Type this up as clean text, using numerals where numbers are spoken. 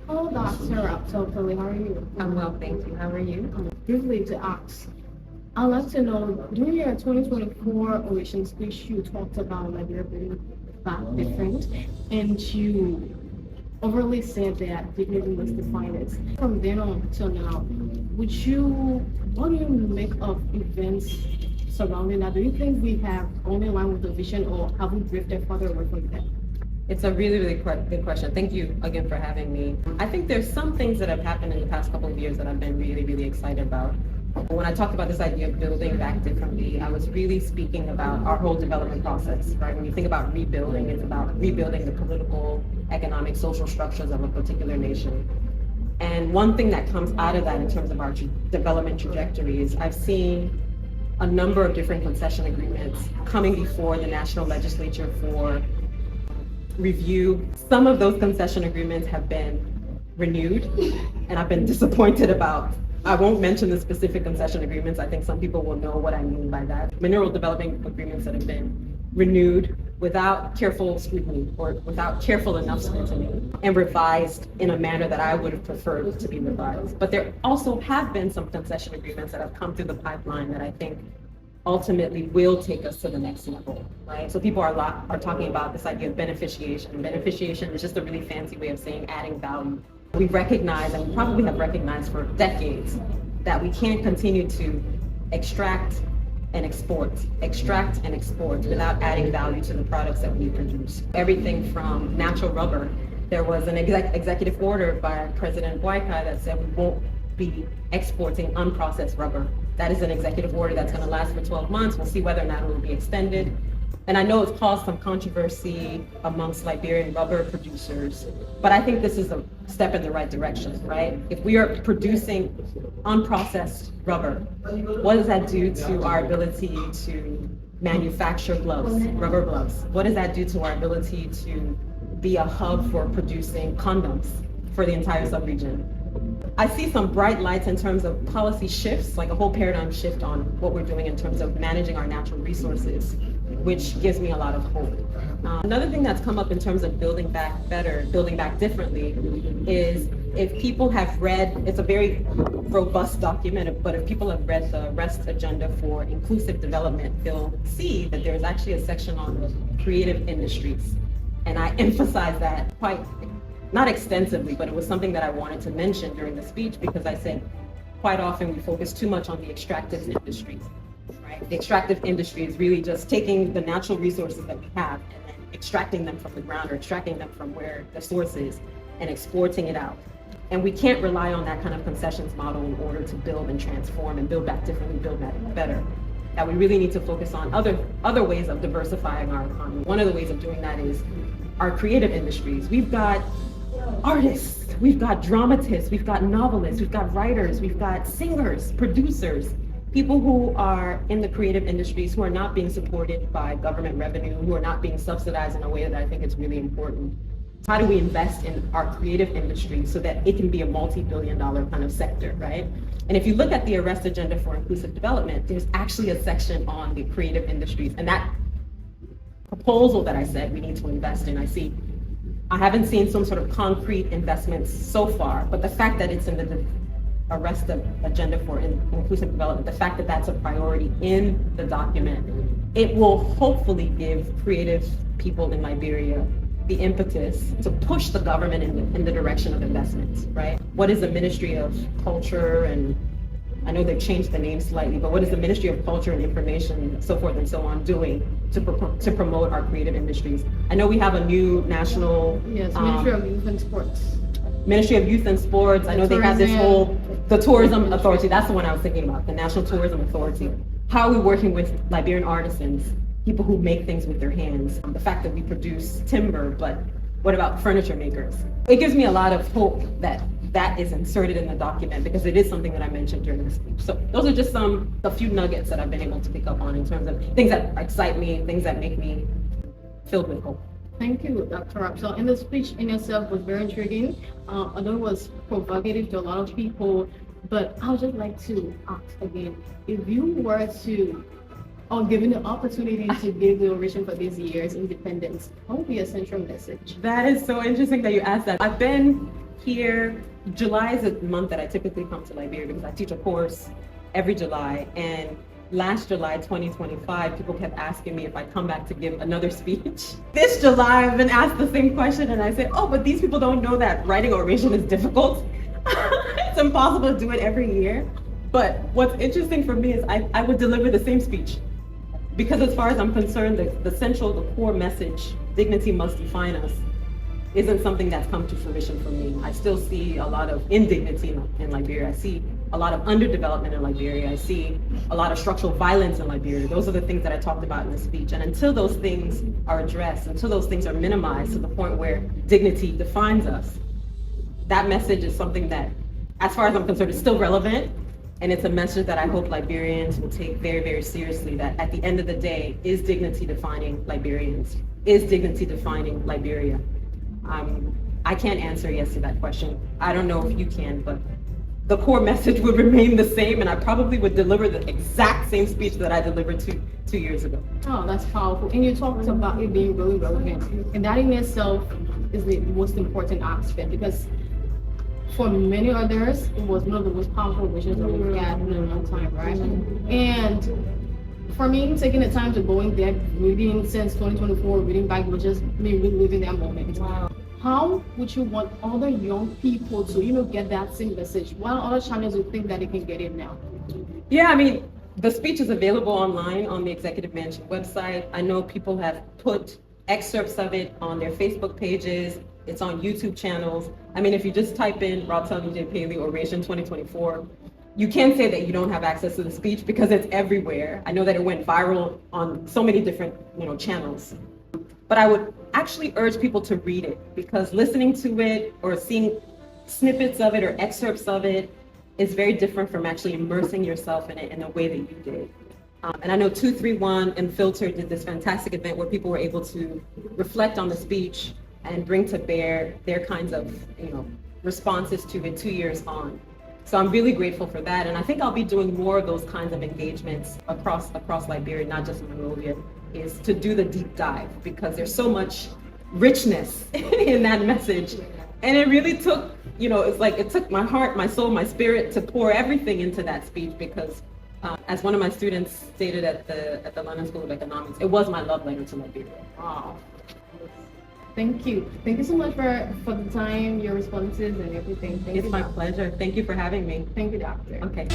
Hello, Dr. Robtel, Pailey. How are you? I'm well, thank you. How are you? Briefly to ask, I'd like to know, during your 2024 Oration speech, you talked about Liberia being back different, and you overly said that dignity was the finest. From then on till now, what do you make of events surrounding that? Do you think we have gone in line with the vision, or have we drifted further away from that? It's a really, really good question. Thank you again for having me. I think there's some things that have happened in the past couple of years that I've been really, really excited about. When I talked about this idea of building back differently, I was really speaking about our whole development process, right? When you think about rebuilding, it's about rebuilding the political, economic, social structures of a particular nation. And one thing that comes out of that in terms of our development trajectory is I've seen a number of different concession agreements coming before the national legislature for review. Some of those concession agreements have been renewed, and I've been disappointed about. I won't mention the specific concession agreements. I think some people will know what I mean by that. Mineral development agreements that have been renewed without careful scrutiny or without careful enough scrutiny and revised in a manner that I would have preferred to be revised. But there also have been some concession agreements that have come through the pipeline that I think ultimately will take us to the next level, right? So people are talking about this idea of beneficiation. Beneficiation is just a really fancy way of saying adding value. We recognize, and we probably have recognized for decades, that we can't continue to extract and export without adding value to the products that we produce. Everything from natural rubber. There was an executive order by President Boyka that said we won't be exporting unprocessed rubber. That is an executive order that's going to last for 12 months. We'll see whether or not it will be extended. And I know it's caused some controversy amongst Liberian rubber producers, but I think this is a step in the right direction, right? If we are producing unprocessed rubber, what does that do to our ability to manufacture gloves, rubber gloves? What does that do to our ability to be a hub for producing condoms for the entire subregion? I see some bright lights in terms of policy shifts, like a whole paradigm shift on what we're doing in terms of managing our natural resources, which gives me a lot of hope. Another thing that's come up in terms of building back better, building back differently, is if people have read, it's a very robust document, but if people have read the REST agenda for inclusive development, they'll see that there's actually a section on creative industries. And I emphasize that not extensively, but it was something that I wanted to mention during the speech because I said quite often we focus too much on the extractive industries, right? The extractive industry is really just taking the natural resources that we have and then extracting them from the ground or extracting them from where the source is and exporting it out. And we can't rely on that kind of concessions model in order to build and transform and build back differently, build back better. That we really need to focus on other ways of diversifying our economy. One of the ways of doing that is our creative industries. We've got artists, we've got dramatists, we've got novelists, we've got writers, we've got singers, producers, people who are in the creative industries who are not being supported by government revenue, who are not being subsidized in a way that I think is really important. How do we invest in our creative industry so that it can be a multi-billion-dollar kind of sector, right? And if you look at the Arrest Agenda for Inclusive Development, there's actually a section on the creative industries, and that proposal that I said we need to invest in, I haven't seen some sort of concrete investments so far, but the fact that it's in the Arrest Agenda for Inclusive Development, the fact that that's a priority in the document, it will hopefully give creative people in Liberia the impetus to push the government in the direction of investments, right? What is the Ministry of Culture, and I know they've changed the name slightly, but what is the Ministry of Culture and Information, so forth and so on, doing to promote our creative industries? I know we have a new national... Yes, Ministry of Youth and Sports. Ministry of Youth and Sports. I know they have this the Tourism Authority, that's the one I was thinking about, the National Tourism Authority. How are we working with Liberian artisans, people who make things with their hands? The fact that we produce timber, but what about furniture makers? It gives me a lot of hope that that is inserted in the document because it is something that I mentioned during the speech. So those are just a few nuggets that I've been able to pick up on in terms of things that excite me, things that make me filled with hope. Thank you, Dr. Robtel. And the speech in itself was very intriguing. I know it was provocative to a lot of people, but I would just like to ask again, if you were to, or given the opportunity to give the oration for this year's independence, what would be a central message? That is so interesting that you asked that. I've been here, July is a month that I typically come to Liberia because I teach a course every July. And last July, 2025, people kept asking me if I'd come back to give another speech. This July, I've been asked the same question, and I said, oh, but these people don't know that writing oration is difficult. It's impossible to do it every year. But what's interesting for me is I would deliver the same speech. Because as far as I'm concerned, the core message, dignity must define us, isn't something that's come to fruition for me. I still see a lot of indignity in Liberia. I see a lot of underdevelopment in Liberia. I see a lot of structural violence in Liberia. Those are the things that I talked about in the speech. And until those things are addressed, until those things are minimized to the point where dignity defines us, that message is something that, as far as I'm concerned, is still relevant. And it's a message that I hope Liberians will take very, very seriously, that at the end of the day, is dignity defining Liberians? Is dignity defining Liberia? I can't answer yes to that question. I don't know if you can, but the core message would remain the same, and I probably would deliver the exact same speech that I delivered two years ago. Oh, that's powerful. And you talked about it being really relevant. And that in itself is the most important aspect, because for many others, it was one of the most powerful visions that we've had in a long time, right? And for me, taking the time to go in there, reading since 2024, reading back was just me reliving that moment. Wow. How would you want other young people to, get that same message? What other channels do you think that they can get it now? Yeah, I mean, the speech is available online on the Executive Mansion website. I know people have put excerpts of it on their Facebook pages. It's on YouTube channels. I mean, if you just type in Robtel Neajai Pailey Oration 2024, you can't say that you don't have access to the speech because it's everywhere. I know that it went viral on so many different, channels. But I would actually urge people to read it, because listening to it or seeing snippets of it or excerpts of it is very different from actually immersing yourself in it in the way that you did. And I know 231 and Filter did this fantastic event where people were able to reflect on the speech and bring to bear their kinds of, responses to it 2 years on. So I'm really grateful for that. And I think I'll be doing more of those kinds of engagements across Liberia, not just Monrovia, is to do the deep dive, because there's so much richness in that message. And it really took, it's like it took my heart, my soul, my spirit to pour everything into that speech, because as one of my students stated at the London School of Economics, it was my love letter to Liberia. Wow. Thank you. Thank you so much for the time, your responses, and everything. It's my pleasure. Thank you for having me. Thank you, doctor. Okay.